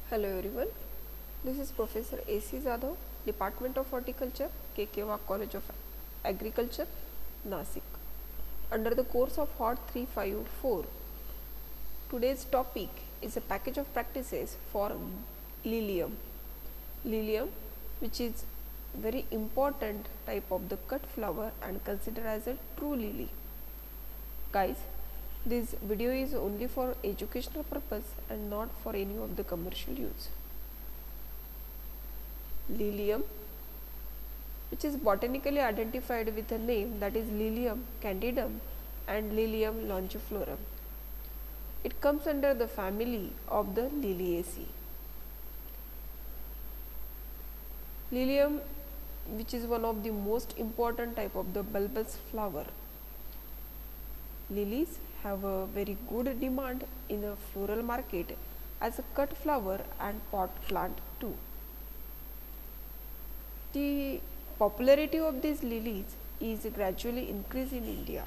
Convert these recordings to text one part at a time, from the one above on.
Hello everyone, this is Professor A.C. Zadhav, Department of Horticulture, K.K. Wagh College of Agriculture, Nasik. Under the course of HOT 354, today's topic is a package of practices for lilium. Lilium, which is very important type of the cut flower and considered as a true lily. Guys, this video is only for educational purpose and not for any of the commercial use. Lilium, which is botanically identified with a name that is Lilium candidum and Lilium longiflorum. It comes under the family of the Liliaceae. Lilium, which is one of the most important type of the bulbous flower. Lilies have a very good demand in the floral market as a cut flower and pot plant too. The popularity of these lilies is gradually increasing in India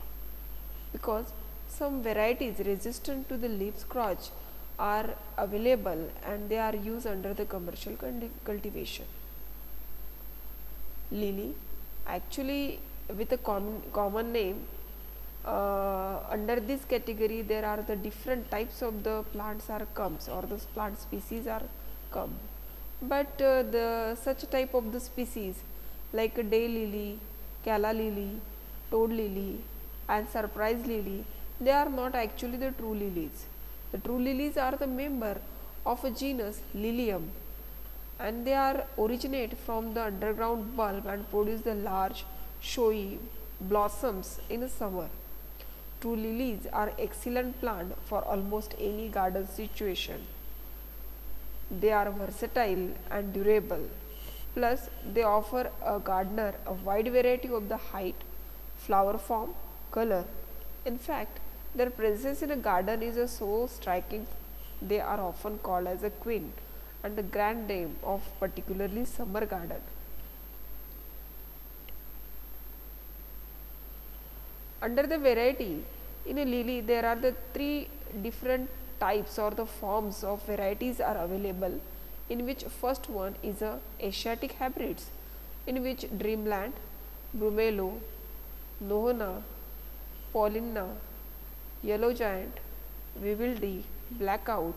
because some varieties resistant to the leaf scorch are available and they are used under the commercial cultivation. Lily, actually with a common name, under this category there are the different types of the plants are comes or the plant species are come, but the such type of the species like a day lily, calla lily, toad lily and surprise lily, they are not actually the true lilies. The true lilies are the member of a genus Lilium and they are originate from the underground bulb and produce the large showy blossoms in the summer. True lilies are excellent plant for almost any garden situation. They are versatile and durable. Plus, they offer a gardener a wide variety of the height, flower form, color. In fact, their presence in a garden is so striking. They are often called as a queen and the grand dame of particularly summer garden. Under the variety, in a lily there are the three different types or the forms of varieties are available, in which first one is a Asiatic hybrids, in which Dreamland, Brumelo, Nohona, Paulina, Yellow Giant, Vivaldi, Blackout,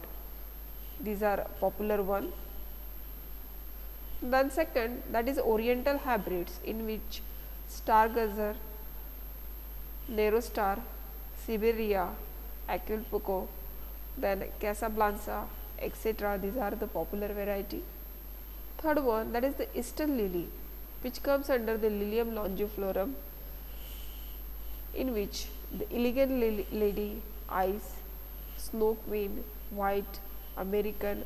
these are popular one. Then second, that is Oriental hybrids, in which Stargazer, Nero Star, Siberia, Acapulco, then Casablanca, etc. These are the popular variety. Third one, that is the Eastern lily, which comes under the Lilium longiflorum, in which the elegant lady, ice, snow queen, white, American,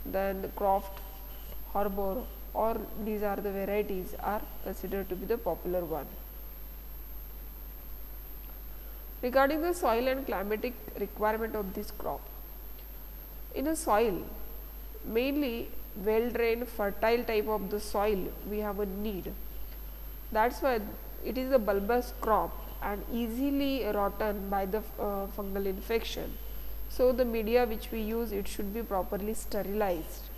then Croft, Harbor, or these are the varieties are considered to be the popular one. Regarding the soil and climatic requirement of this crop, in a soil, mainly well drained fertile type of the soil we have a need. That is why it is a bulbous crop and easily rotten by the fungal infection. So, the media which we use, it should be properly sterilized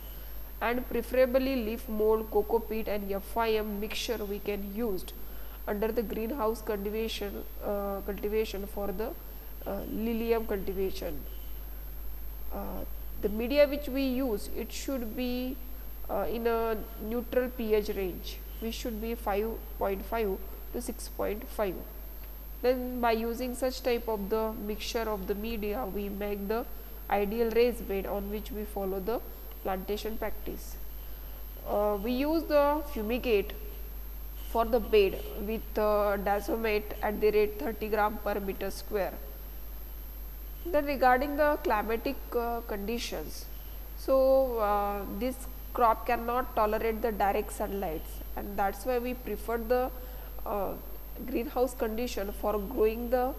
and preferably leaf mold, coco peat and FIM mixture we can use under the greenhouse cultivation for the lilium cultivation. The media which we use, it should be in a neutral pH range, which should be 5.5 to 6.5. Then by using such type of the mixture of the media, we make the ideal raised bed on which we follow the plantation practice. We use the fumigate for the bed with Dazomate at the rate 30 gram per meter square. Then regarding the climatic conditions, so this crop cannot tolerate the direct sunlight and that is why we prefer the greenhouse condition for growing the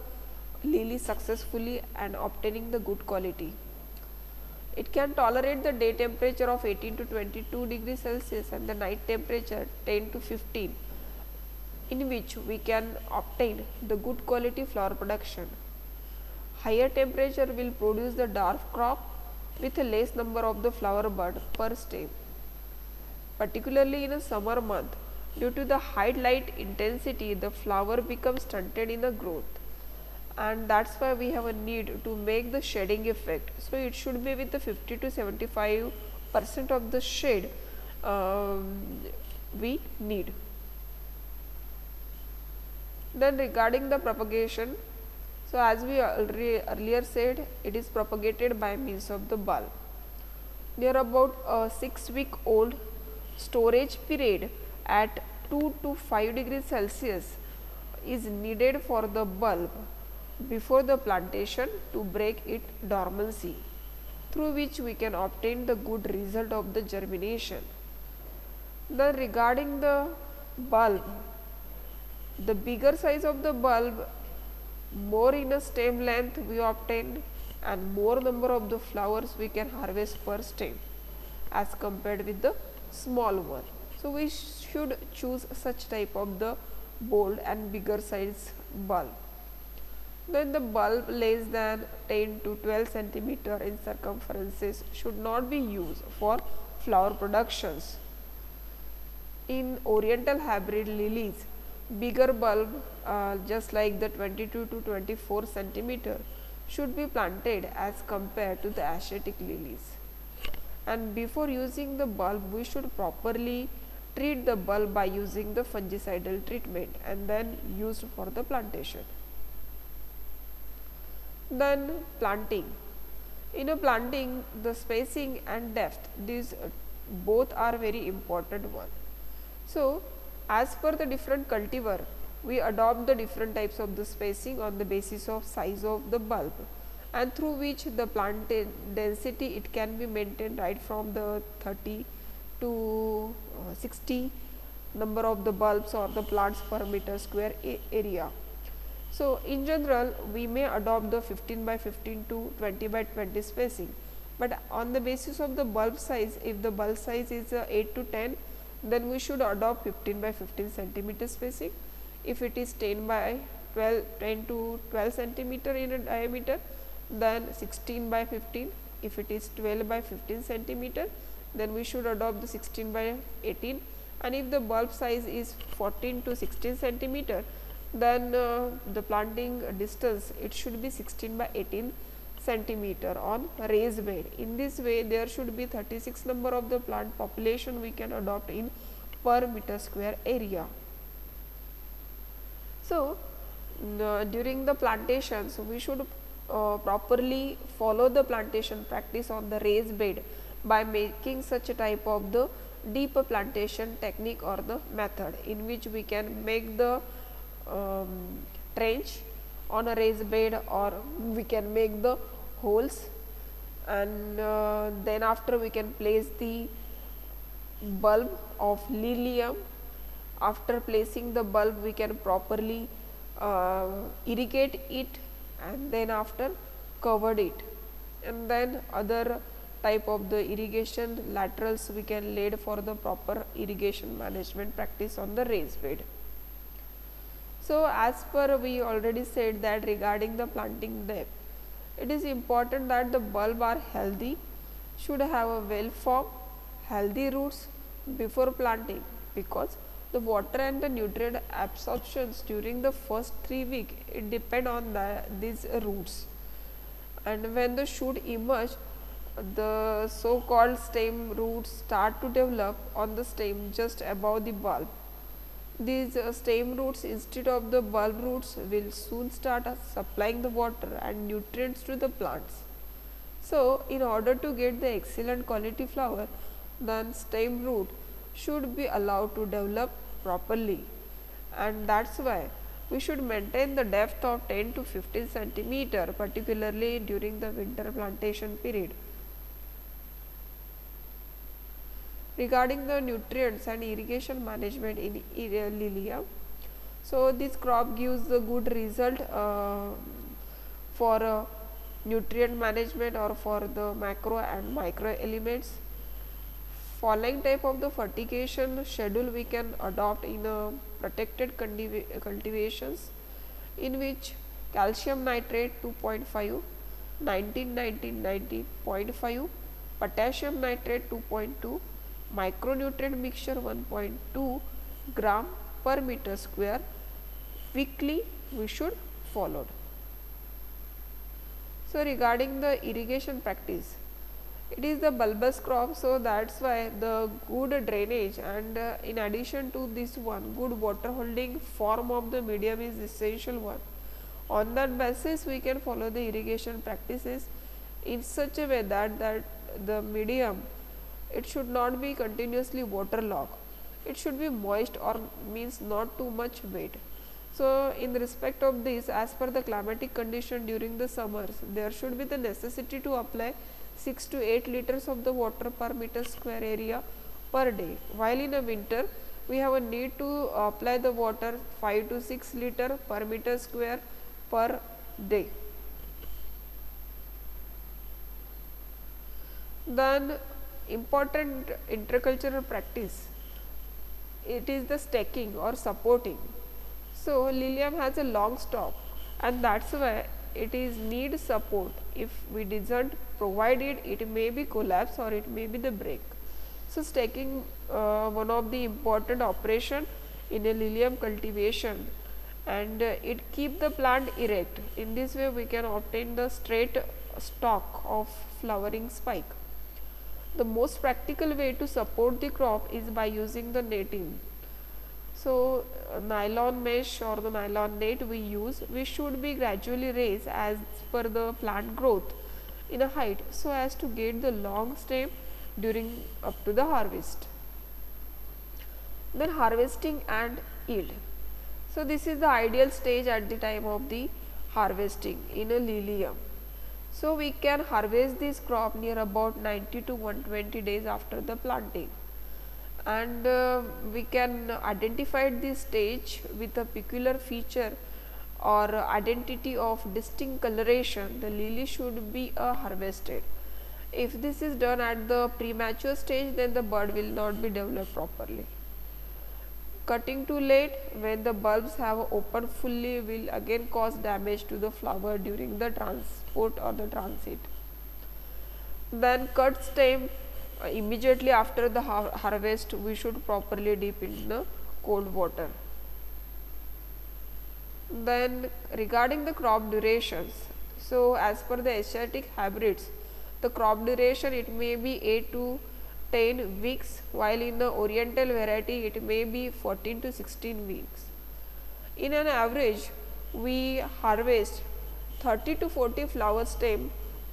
lily successfully and obtaining the good quality. It can tolerate the day temperature of 18 to 22 degrees Celsius and the night temperature 10 to 15, in which we can obtain the good quality flower production. Higher temperature will produce the dwarf crop with a less number of the flower bud per stem, particularly in a summer month. Due to the high light intensity, the flower becomes stunted in the growth, and that's why we have a need to make the shading effect. So it should be with the 50 to 75% of the shade we need. Then regarding the propagation, so as we earlier said, it is propagated by means of the bulb. Near about a 6-week-old storage period at 2 to 5 degrees Celsius is needed for the bulb before the plantation to break its dormancy, through which we can obtain the good result of the germination. Then regarding the bulb, the bigger size of the bulb, more in a stem length we obtain, and more number of the flowers we can harvest per stem as compared with the small one. So we should choose such type of the bold and bigger size bulb. Then the bulb less than 10 to 12 centimeter in circumferences should not be used for flower productions. In oriental hybrid lilies, bigger bulb just like the 22 to 24 centimeter should be planted as compared to the Asiatic lilies. And before using the bulb, we should properly treat the bulb by using the fungicidal treatment and then used for the plantation. Then planting. In a planting, the spacing and depth, these both are very important one. So as per the different cultivar, we adopt the different types of the spacing on the basis of size of the bulb, and through which the plant density it can be maintained right from the 30 to 60 number of the bulbs or the plants per meter square area. So in general, we may adopt the 15 by 15 to 20 by 20 spacing, but on the basis of the bulb size, if the bulb size is 8 to 10, then we should adopt 15 by 15 centimeter spacing. If it is 10 to 12 centimeter in a diameter, then 16 by 15. If it is 12 by 15 centimeter, then we should adopt the 16 by 18, and if the bulb size is 14 to 16 centimeter, then the planting distance it should be 16 by 18 centimeter on raised bed. In this way, there should be 36 number of the plant population we can adopt in per meter square area. So during the plantation, so we should properly follow the plantation practice on the raised bed by making such a type of the deep plantation technique or the method, in which we can make the trench on a raised bed, or we can make the holes, and then after we can place the bulb of lilium. After placing the bulb, we can properly irrigate it, and then after covered it, and then other type of the irrigation laterals we can laid for the proper irrigation management practice on the raised bed. So as per we already said that regarding the planting depth, it is important that the bulb are healthy, should have a well formed healthy roots before planting, because the water and the nutrient absorptions during the first 3 weeks it depend on these roots, and when the shoot emerge, the so called stem roots start to develop on the stem just above the bulb. These stem roots instead of the bulb roots will soon start supplying the water and nutrients to the plants. So in order to get the excellent quality flower, then stem root should be allowed to develop properly, and that is why we should maintain the depth of 10 to 15 centimeter, particularly during the winter plantation period. Regarding the nutrients and irrigation management in lilia, so this crop gives the good result for nutrient management or for the macro and micro elements. Following type of the fertigation schedule we can adopt in a protected cultivations, in which calcium nitrate 2.5, 19 0.5, potassium nitrate 2.2, micronutrient mixture 1.2 gram per meter square weekly we should follow. So, regarding the irrigation practice, it is the bulbous crop, so that is why the good drainage and in addition to this one, good water holding form of the medium is essential one. On that basis we can follow the irrigation practices in such a way that the medium, it should not be continuously waterlogged, it should be moist or means not too much wet. So, in respect of this, as per the climatic condition during the summers, there should be the necessity to apply 6 to 8 liters of the water per meter square area per day, while in a winter we have a need to apply the water 5 to 6 liter per meter square per day. Then important intercultural practice, it is the stacking or supporting. So, lilium has a long stalk and that is why it is need support. If we did not provide it, it may be collapse or it may be the break. So, stacking one of the important operation in a lilium cultivation, and it keep the plant erect. In this way we can obtain the straight stalk of flowering spike. The most practical way to support the crop is by using the netting. So, nylon mesh or the nylon net we use, we should be gradually raised as per the plant growth in a height, so as to get the long stem during up to the harvest. Then harvesting and yield. So, this is the ideal stage at the time of the harvesting in a lilium. So, we can harvest this crop near about 90 to 120 days after the planting, and we can identify this stage with a peculiar feature or identity of distinct coloration. The lily should be harvested. If this is done at the premature stage, then the bud will not be developed properly. Cutting too late, when the bulbs have opened fully, will again cause damage to the flower during the transport or the transit. Then cut stem immediately after the harvest, we should properly dip in the cold water. Then regarding the crop durations, so as per the Asiatic hybrids, the crop duration it may be 8 to 10 weeks, while in the oriental variety it may be 14 to 16 weeks. In an average, we harvest 30 to 40 flower stem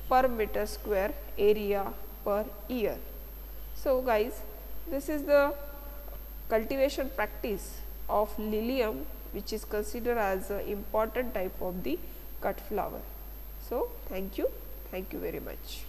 per meter square area per year. So, guys, this is the cultivation practice of lilium, which is considered as an important type of the cut flower. So, thank you very much.